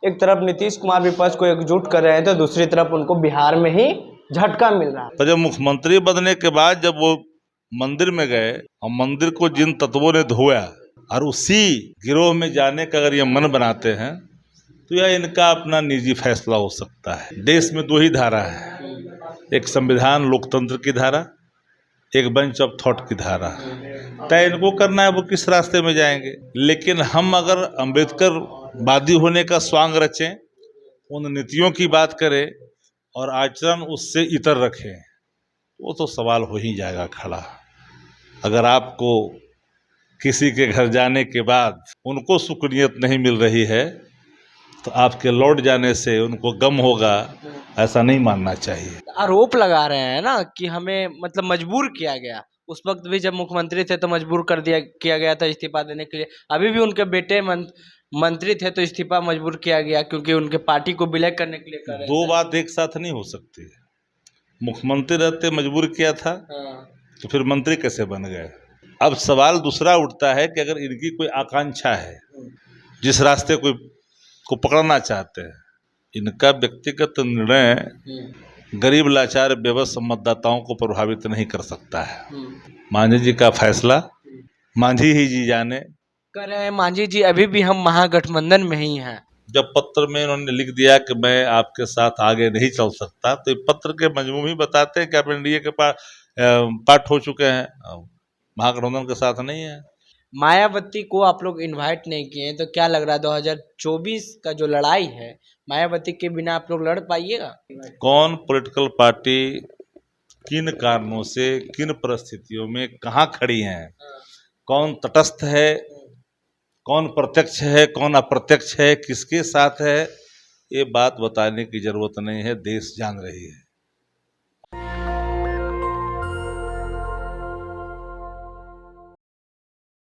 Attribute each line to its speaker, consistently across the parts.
Speaker 1: एक तरफ नीतीश कुमार विपक्ष को एकजुट कर रहे हैं तो दूसरी तरफ उनको बिहार में ही झटका मिल रहा है।
Speaker 2: तो जब मुख्यमंत्री बनने के बाद जब वो मंदिर में गए और मंदिर को जिन तत्वों ने धोया और उसी गिरोह में जाने का अगर ये मन बनाते हैं तो यह इनका अपना निजी फैसला हो सकता है। देश में दो ही धारा है, एक संविधान लोकतंत्र की धारा, एक बेंच ऑफ थॉट की धारा। तय इनको करना है वो किस रास्ते में जाएंगे। लेकिन हम अगर अम्बेडकर वादी होने का स्वांग रचें, उन नीतियों की बात करें और आचरण उससे इतर रखें, वो तो सवाल हो ही जाएगा खड़ा। अगर आपको किसी के घर जाने के बाद उनको सुकूनियत नहीं मिल रही है तो आपके लौट जाने से उनको गम होगा, ऐसा नहीं मानना चाहिए।
Speaker 1: आरोप लगा रहे हैं ना कि हमें मतलब मजबूर किया गया। उस वक्त भी जब मुख्यमंत्री थे तो मजबूर किया गया था इस्तीफा देने के लिए। अभी भी उनके बेटे मंत्री थे तो इस्तीफा मजबूर किया गया क्योंकि उनके पार्टी को विलय करने के लिए कर रहे थे।
Speaker 2: दो बात एक साथ नहीं हो सकती। मुख्यमंत्री रहते मजबूर किया था तो फिर मंत्री कैसे बन गए। अब सवाल दूसरा उठता है कि अगर इनकी कोई आकांक्षा है, जिस रास्ते को पकड़ना चाहते हैं, इनका व्यक्तिगत निर्णय गरीब लाचार बेबस मतदाताओं को प्रभावित नहीं कर सकता है। मांझी जी का फैसला मांझी ही जी जाने।
Speaker 1: कह रहे हैं मांझी जी अभी भी हम महागठबंधन में ही हैं।
Speaker 2: जब पत्र में उन्होंने लिख दिया कि मैं आपके साथ आगे नहीं चल सकता, तो पत्र के मजमून ही बताते हैं कि आप एनडीए के पार्ट हो चुके हैं, महागठबंधन के साथ नहीं है।
Speaker 1: मायावती को आप लोग इनवाइट नहीं किए तो क्या लग रहा है 2024 का जो लड़ाई है मायावती के बिना आप लोग लड़ पाइएगा?
Speaker 2: कौन पॉलिटिकल पार्टी किन कारणों से किन परिस्थितियों में कहाँ खड़ी है, कौन तटस्थ है, कौन प्रत्यक्ष है, कौन अप्रत्यक्ष है, किसके साथ है, ये बात बताने की जरूरत नहीं है, देश जान रही है।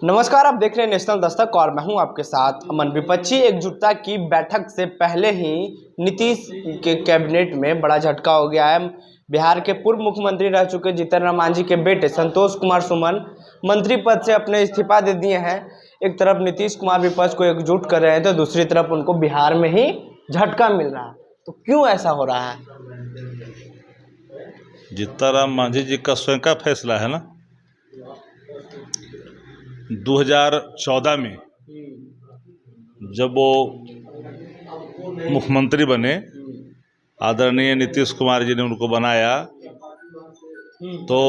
Speaker 1: नमस्कार, आप देख रहे हैं नेशनल दस्तक और मैं हूं आपके साथ अमन। विपक्षी एकजुटता की बैठक से पहले ही नीतीश के कैबिनेट में बड़ा झटका हो गया है। बिहार के पूर्व मुख्यमंत्री रह चुके जीतन राम मांझी के बेटे संतोष कुमार सुमन मंत्री पद से अपने इस्तीफा दे दिए हैं। एक तरफ नीतीश कुमार विपक्ष को एकजुट कर रहे हैं तो दूसरी तरफ उनको बिहार में ही झटका मिल रहा है। तो क्यों ऐसा हो रहा है?
Speaker 2: जीतन राम मांझी जी का स्वयं का फैसला है ना। 2014 में जब वो मुख्यमंत्री बने, आदरणीय नीतीश कुमार जी ने उनको बनाया, तो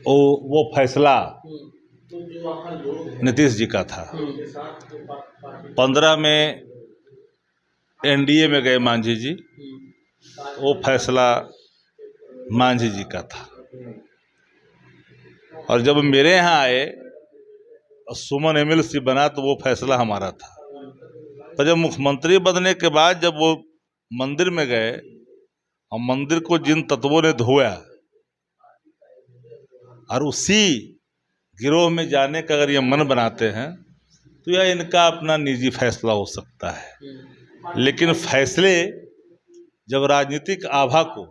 Speaker 2: वो फैसला नीतीश जी का था। 15 में एनडीए में गए मांझी जी, वो फैसला मांझी जी का था। और जब मेरे यहाँ आए सुमन एमएलसी बना तो वो फैसला हमारा था। पर जब मुख्यमंत्री बनने के बाद जब वो मंदिर में गए और मंदिर को जिन तत्वों ने धोया और उसी गिरोह में जाने का अगर ये मन बनाते हैं तो यह इनका अपना निजी फैसला हो सकता है। लेकिन फैसले जब राजनीतिक आभा को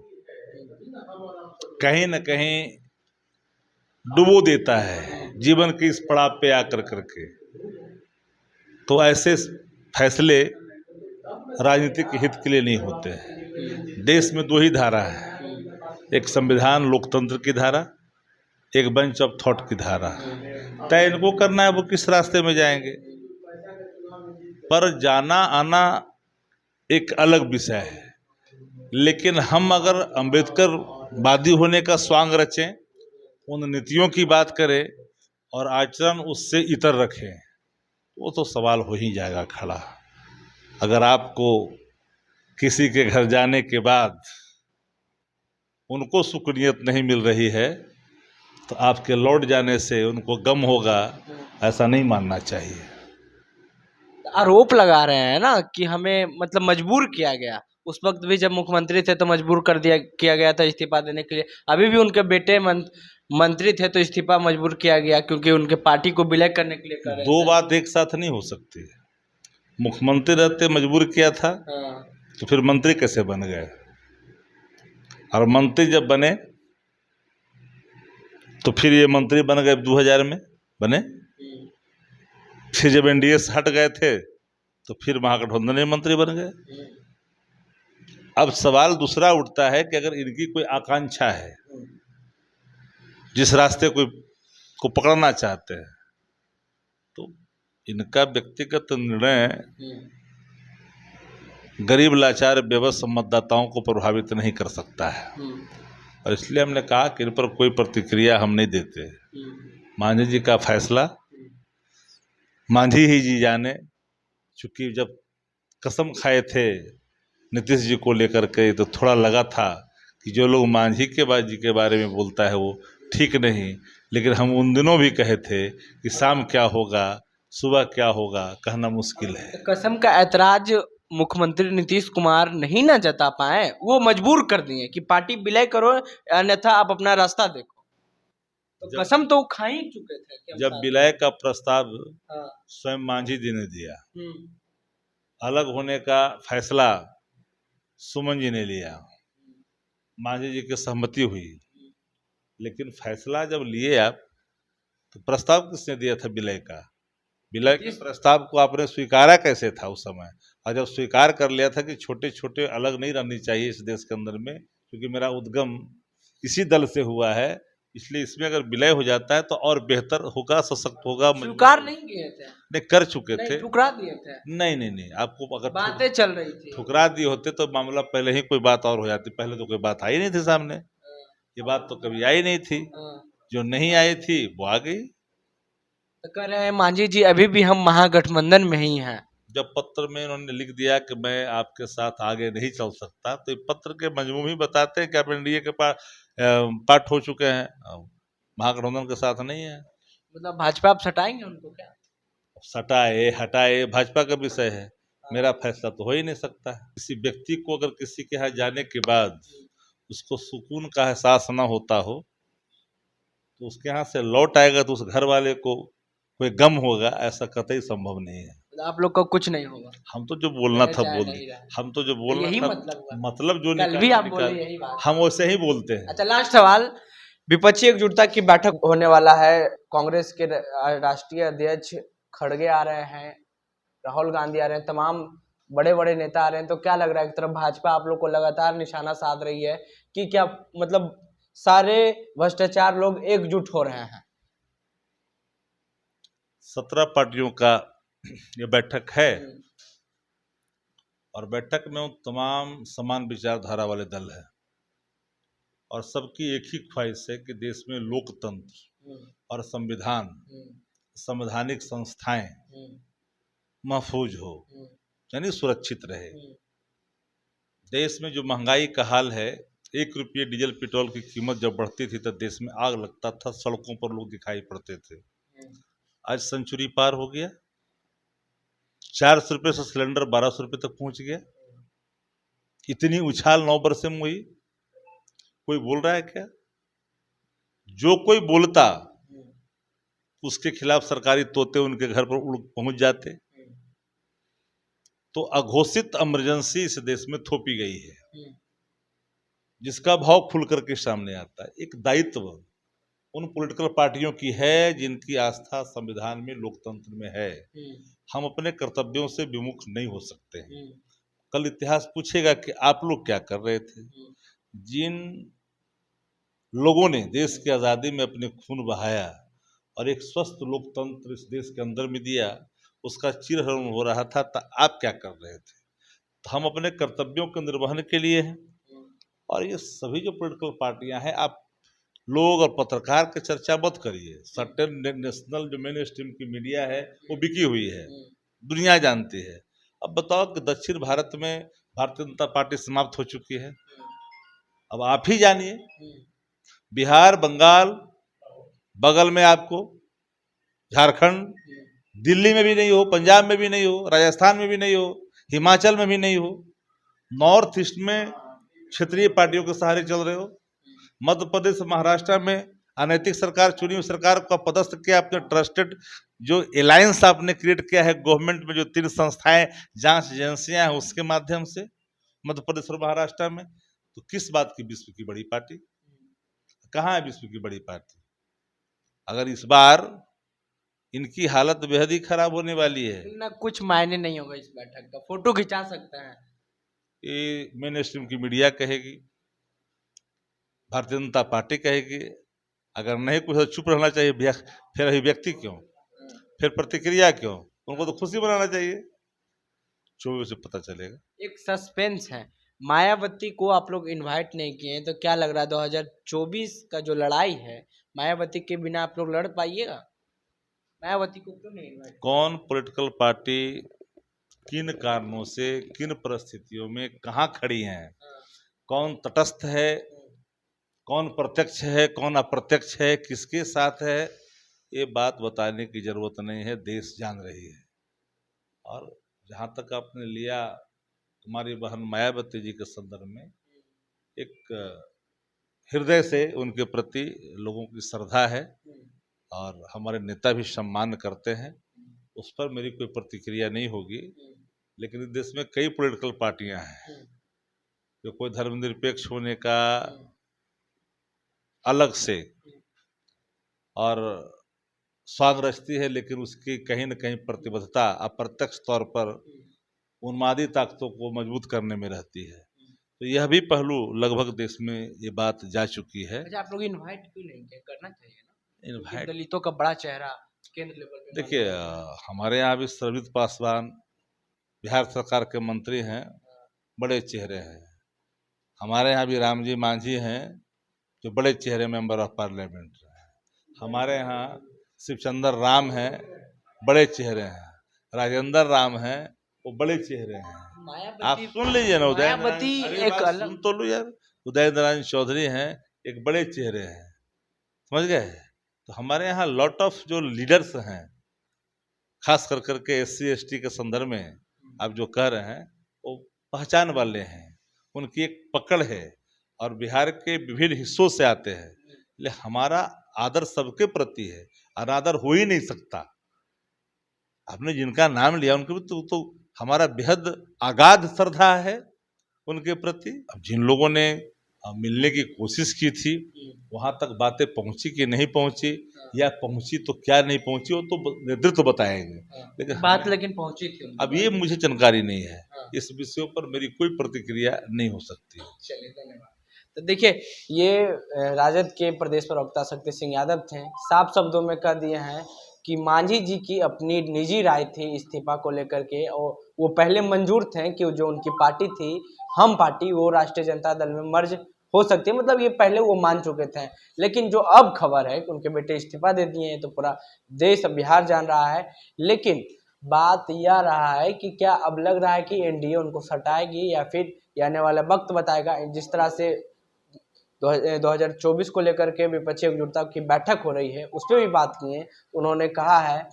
Speaker 2: कहीं न कहीं डुबो देता है जीवन के इस पड़ाव पे आकर करके, तो ऐसे फैसले राजनीतिक हित के लिए नहीं होते हैं। देश में दो ही धारा है, एक संविधान लोकतंत्र की धारा, एक बेंच ऑफ थॉट की धारा। तय इनको करना है वो किस रास्ते में जाएंगे। पर जाना आना एक अलग विषय है, लेकिन हम अगर अम्बेडकर वादी होने का स्वांग रचें, उन नीतियों की बात करें और आचरण उससे इतर रखें, वो तो सवाल हो ही जाएगा खड़ा। अगर आपको किसी के घर जाने के बाद उनको सुकूनियत नहीं मिल रही है तो आपके लौट जाने से उनको गम होगा, ऐसा नहीं मानना चाहिए।
Speaker 1: आरोप लगा रहे हैं ना कि हमें मतलब मजबूर किया गया। उस वक्त भी जब मुख्यमंत्री थे तो मजबूर किया गया था इस्तीफा देने के लिए। अभी भी उनके बेटे मंत्री थे तो इस्तीफा मजबूर किया गया क्योंकि उनके पार्टी को विलय करने के लिए कर रहे थे।
Speaker 2: दो बात एक साथ नहीं हो सकती। मुख्यमंत्री रहते मजबूर किया था तो फिर मंत्री कैसे बन गए। और मंत्री जब बने तो फिर ये मंत्री बन गए 2000 में बने। फिर जब एनडीए से हट गए थे तो फिर महागठबंधन में मंत्री बन गए। अब सवाल दूसरा उठता है कि अगर इनकी कोई आकांक्षा है, जिस रास्ते को पकड़ना चाहते हैं, तो इनका व्यक्तिगत निर्णय गरीब लाचार बेबस मतदाताओं को प्रभावित नहीं कर सकता है। और इसलिए हमने कहा कि इन पर कोई प्रतिक्रिया हम नहीं देते। मांझी जी का फैसला मांझी ही जी जाने। चूंकि जब कसम खाए थे नीतीश जी को लेकर के, तो थोड़ा लगा था कि जो लोग मांझी के बारे में बोलता है वो ठीक नहीं, लेकिन हम उन दिनों भी कहे थे कि शाम क्या होगा सुबह क्या होगा कहना मुश्किल है।
Speaker 1: कसम का ऐतराज मुख्यमंत्री नीतीश कुमार नहीं ना जता पाए, वो मजबूर कर दिए कि पार्टी विलय करो अन्यथा आप अपना रास्ता देखो। तो कसम तो खा ही चुके थे।
Speaker 2: जब विलय का प्रस्ताव
Speaker 1: हाँ।
Speaker 2: स्वयं मांझी जी ने दिया, अलग होने का फैसला सुमन जी ने लिया, मांझी जी की सहमति हुई, लेकिन फैसला जब लिए आप, तो प्रस्ताव किसने दिया था विलय का? विलय के प्रस्ताव को आपने स्वीकारा कैसे था उस समय? और जब स्वीकार कर लिया था कि छोटे छोटे अलग नहीं रहनी चाहिए इस देश के अंदर में, क्योंकि मेरा उद्गम इसी दल से हुआ है, इसलिए इसमें अगर विलय हो जाता है तो और बेहतर होगा, सशक्त होगा।
Speaker 1: स्वीकार नहीं किए थे?
Speaker 2: नहीं, कर चुके थे,
Speaker 1: ठुकरा दिए थे।
Speaker 2: नहीं, आपको अगर
Speaker 1: बातें चल रही थी,
Speaker 2: ठुकरा दिए होते तो मामला पहले ही कोई बात और हो जाती। पहले तो कोई बात आई नहीं थी सामने, ये बात तो कभी आई नहीं थी। जो नहीं आई थी वो आ गई।
Speaker 1: तो कह रहे हैं मांझी जी अभी भी हम महागठबंधन में ही हैं।
Speaker 2: जब पत्र में उन्होंने लिख दिया कि मैं आपके साथ आगे नहीं चल सकता, तो पत्र के मजमून ही बताते हैं कि आप एनडीए के पार्ट हो चुके हैं, महागठबंधन के साथ नहीं है।
Speaker 1: मतलब भाजपा आप सटाएंगे उनको क्या?
Speaker 2: सटाए हटाए भाजपा का विषय है, मेरा फैसला तो हो ही नहीं सकता है। किसी व्यक्ति को अगर किसी के यहाँ जाने के बाद उसको सुकून का एहसास ना होता हो, तो उसके यहाँ से लौट आएगा तो उस घर वाले को कोई गम होगा, ऐसा कतई संभव नहीं है।
Speaker 1: आप लोग का कुछ नहीं होगा।
Speaker 2: हम तो जो बोलना था बोल दिए, हम तो जो बोलना
Speaker 1: यही
Speaker 2: था मतलब जो
Speaker 1: कल भी आप बोले यही बात,
Speaker 2: हम वैसे ही बोलते हैं।
Speaker 1: अच्छा, लास्ट सवाल, विपक्षी एकजुटता की बैठक होने वाला है, कांग्रेस के राष्ट्रीय अध्यक्ष खड़गे आ रहे हैं, राहुल गांधी आ रहे हैं, तमाम बड़े बड़े नेता आ रहे हैं, तो क्या लग रहा है? एक तरफ भाजपा आप लोग को लगातार निशाना साध रही है कि क्या मतलब सारे भ्रष्टाचार लोग एकजुट हो रहे हैं?
Speaker 2: 17 पार्टियों का ये बैठक है, और बैठक में वो तमाम समान विचारधारा वाले दल है, और सबकी एक ही ख्वाहिश है कि देश में लोकतंत्र और संविधान, संवैधानिक संस्थाएं महफूज हो, यानी सुरक्षित रहे। देश में जो महंगाई का हाल है, 1 रुपये डीजल पेट्रोल की कीमत जब बढ़ती थी तो देश में आग लगता था, सड़कों पर लोग दिखाई पड़ते थे। आज सेंचुरी पार हो गया, 400 रुपये से सिलेंडर 1200 रुपये तक पहुंच गया। इतनी उछाल 9 वर्ष में हुई, कोई बोल रहा है क्या? जो कोई बोलता उसके खिलाफ सरकारी तोते उनके घर पर पहुंच जाते। तो अघोषित इमरजेंसी इस देश में थोपी गई है, जिसका भाव खुल करके सामने आता है। एक दायित्व उन पॉलिटिकल पार्टियों की है जिनकी आस्था संविधान में, लोकतंत्र में है। हम अपने कर्तव्यों से विमुख नहीं हो सकते हैं। कल इतिहास पूछेगा कि आप लोग क्या कर रहे थे। जिन लोगों ने देश की आज़ादी में अपने खून बहाया और एक स्वस्थ लोकतंत्र इस देश के अंदर में दिया, उसका चिरहरण हो रहा था, तो आप क्या कर रहे थे? तो हम अपने कर्तव्यों के निर्वहन के लिए हैं। और ये सभी जो पॉलिटिकल पार्टियां हैं, आप लोग और पत्रकार की चर्चा मत करिए। सर्टेन नेशनल जो मेन स्ट्रीम की मीडिया है वो बिकी हुई है, दुनिया जानती है। अब बताओ कि दक्षिण भारत में भारतीय जनता पार्टी समाप्त हो चुकी है। अब आप ही जानिए, बिहार, बंगाल, बगल में आपको झारखंड, दिल्ली में भी नहीं हो, पंजाब में भी नहीं हो, राजस्थान में भी नहीं हो, हिमाचल में भी नहीं हो, नॉर्थ ईस्ट में क्षेत्रीय पार्टियों के सहारे चल रहे हो। मध्य प्रदेश, महाराष्ट्र में अनैतिक सरकार, चुनी हुई सरकार का पदस्थ किया आपने। ट्रस्टेड जो एलायंस आपने क्रिएट किया है गवर्नमेंट में, जो 3 संस्थाएं, जांच एजेंसियां हैं, उसके माध्यम से मध्य प्रदेश और महाराष्ट्र में। तो किस बात की विश्व की बड़ी पार्टी? कहाँ है विश्व की बड़ी पार्टी? अगर इस बार इनकी हालत बेहद ही खराब होने वाली है।
Speaker 1: ना कुछ मायने नहीं होगा इस बैठक का, फोटो खिंचा सकते हैं।
Speaker 2: ये मेन स्ट्रीम की मीडिया कहेगी, भारतीय जनता पार्टी कहेगी, अगर नहीं कुछ तो चुप रहना चाहिए। फिर अभिव्यक्ति क्यों, फिर प्रतिक्रिया क्यों? उनको तो खुशी मनाना चाहिए। 24 से पता चलेगा।
Speaker 1: एक सस्पेंस है, मायावती को आप लोग इनवाइट नहीं किए, तो क्या लग रहा है 2024 का जो लड़ाई है मायावती के बिना आप लोग लड़ पाइएगा? मायावती को क्यों नहीं इनवाइट?
Speaker 2: कौन पॉलिटिकल पार्टी किन कारणों से, किन परिस्थितियों में कहाँ खड़ी हैं, कौन तटस्थ है, कौन प्रत्यक्ष है, कौन अप्रत्यक्ष है, किसके साथ है, ये बात बताने की जरूरत नहीं है, देश जान रही है। और जहाँ तक आपने लिया हमारी बहन मायावती जी के संदर्भ में, एक हृदय से उनके प्रति लोगों की श्रद्धा है और हमारे नेता भी सम्मान करते हैं, उस पर मेरी कोई प्रतिक्रिया नहीं होगी। लेकिन इस देश में कई पॉलिटिकल पार्टियां हैं जो कोई धर्मनिरपेक्ष होने का अलग से और स्वांग रचती है, लेकिन उसकी कहीं न कहीं प्रतिबद्धता अप्रत्यक्ष तौर पर उन्मादी ताकतों को मजबूत करने में रहती है। तो यह भी पहलू लगभग देश में ये बात जा चुकी है।
Speaker 1: अच्छा, आप लोग इनवाइट क्यों नहीं किया? करना चाहिए ना,
Speaker 2: इनवाइट
Speaker 1: दलितों का बड़ा चेहरा केंद्र लेवल पे।
Speaker 2: देखिए, हमारे यहाँ भी सर्वजित पासवान बिहार सरकार के मंत्री हैं, बड़े चेहरे हैं। हमारे यहाँ भी रामजी मांझी हैं जो बड़े चेहरे मेंबर ऑफ पार्लियामेंट हैं। हमारे यहाँ शिवचंद्र राम हैं, बड़े चेहरे हैं। राजेंद्र राम हैं, वो बड़े चेहरे हैं। आप सुन लीजिए ना, उदय सुन तो लो यार, उदय नारायण चौधरी हैं, एक बड़े चेहरे हैं, समझ गए? तो हमारे यहाँ लॉट ऑफ जो लीडर्स हैं, खास कर करके SC ST के संदर्भ में आप जो कह रहे हैं, वो पहचान वाले हैं, उनकी एक पकड़ है और बिहार के विभिन्न हिस्सों से आते हैं। इसलिए हमारा आदर सबके प्रति है, अनादर हो ही नहीं सकता। आपने जिनका नाम लिया उनके भी तो हमारा बेहद अगाध श्रद्धा है उनके प्रति। अब जिन लोगों ने मिलने की कोशिश की थी, वहां तक बातें पहुंची कि नहीं पहुंची, या पहुंची तो क्या नहीं पहुंची, वो तो नेतृत्व बताएंगे। लेकिन
Speaker 1: लेकिन पहुंची थी।
Speaker 2: अब ये मुझे जानकारी नहीं है, इस विषयों पर मेरी कोई प्रतिक्रिया नहीं हो सकती।
Speaker 1: चलिए, धन्यवाद। तो देखिए, ये राजद के प्रदेश प्रवक्ता शक्ति सिंह यादव थे, साफ शब्दों में कह दिए हैं कि मांझी जी की अपनी निजी राय थी इस्तीफा को लेकर के, और वो पहले मंजूर थे कि जो उनकी पार्टी थी हम पार्टी, वो राष्ट्रीय जनता दल में मर्ज हो सकती है, मतलब ये पहले वो मान चुके थे। लेकिन जो अब खबर है कि उनके बेटे इस्तीफा दे दिए हैं, तो पूरा देश बिहार जान रहा है। लेकिन बात यह रहा है कि क्या अब लग रहा है कि NDA उनको सटाएगी, या फिर आने वाला वक्त बताएगा। जिस तरह से 2024 को लेकर के विपक्षी एकजुटता की बैठक हो रही है, उस पर भी बात की है। उन्होंने कहा है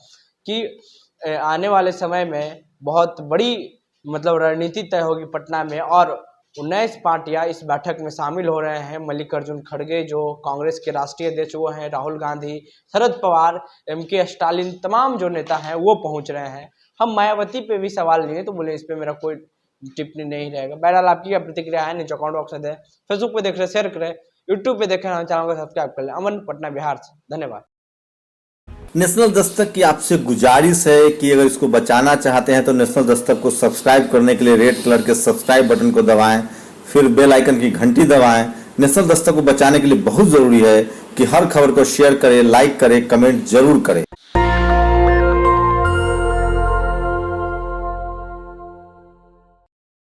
Speaker 1: कि आने वाले समय में बहुत बड़ी मतलब रणनीति तय होगी पटना में, और 19 पार्टियां इस बैठक में शामिल हो रहे हैं। मल्लिकार्जुन खड़गे जो कांग्रेस के राष्ट्रीय अध्यक्ष वो हैं, राहुल गांधी, शरद पवार, MK स्टालिन, तमाम जो नेता हैं वो पहुंच रहे हैं। हम मायावती पे भी सवाल लिए तो बोले इस पे मेरा कोई टिप्पणी नहीं रहेगा। बहरहाल आपकी क्या प्रतिक्रिया है नीचे कमेंट बॉक्स में दें। फेसबुक पे देख रहे शेयर करें, यूट्यूब पे देख रहे हैं चैनल को सब्सक्राइब कर लें। अमन, पटना, बिहार से, धन्यवाद।
Speaker 3: नेशनल दस्तक की आपसे गुजारिश है कि अगर इसको बचाना चाहते हैं तो नेशनल दस्तक को सब्सक्राइब करने के लिए रेड कलर के सब्सक्राइब बटन को दबाएं, फिर बेल आइकन की घंटी दबाएं। नेशनल दस्तक को बचाने के लिए बहुत जरूरी है कि हर खबर को शेयर करें, लाइक करें, कमेंट जरूर करें।